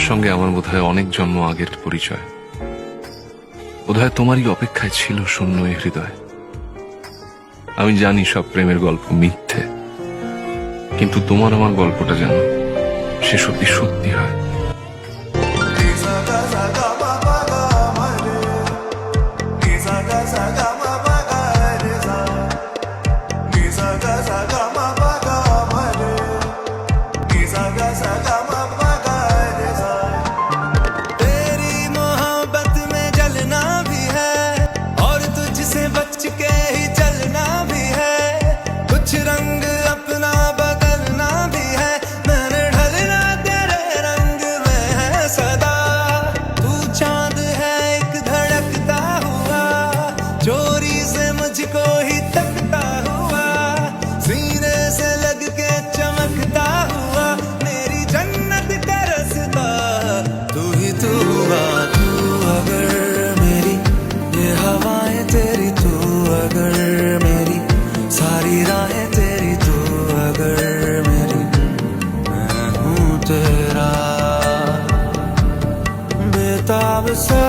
তোমার সঙ্গে আমার বোধহয় অনেক জন্ম আগের পরিচয়। বোধহয় তোমারই অপেক্ষায় ছিল শূন্য এ হৃদয়। আমি জানি সব প্রেমের গল্প মিথ্যে, কিন্তু তোমার আমার গল্পটা যেন সে সত্যি সত্যি হয়। चोरी से मुझको ही तकता हुआ, सीने से लग के चमकता हुआ, मेरी जन्नत का रास्ता तू ही तू हुआ। तू अगर मेरी ये हवाएं तेरी, तू अगर मेरी सारी राहें तेरी, तू अगर मेरी मैं हूँ तेरा बेताब सा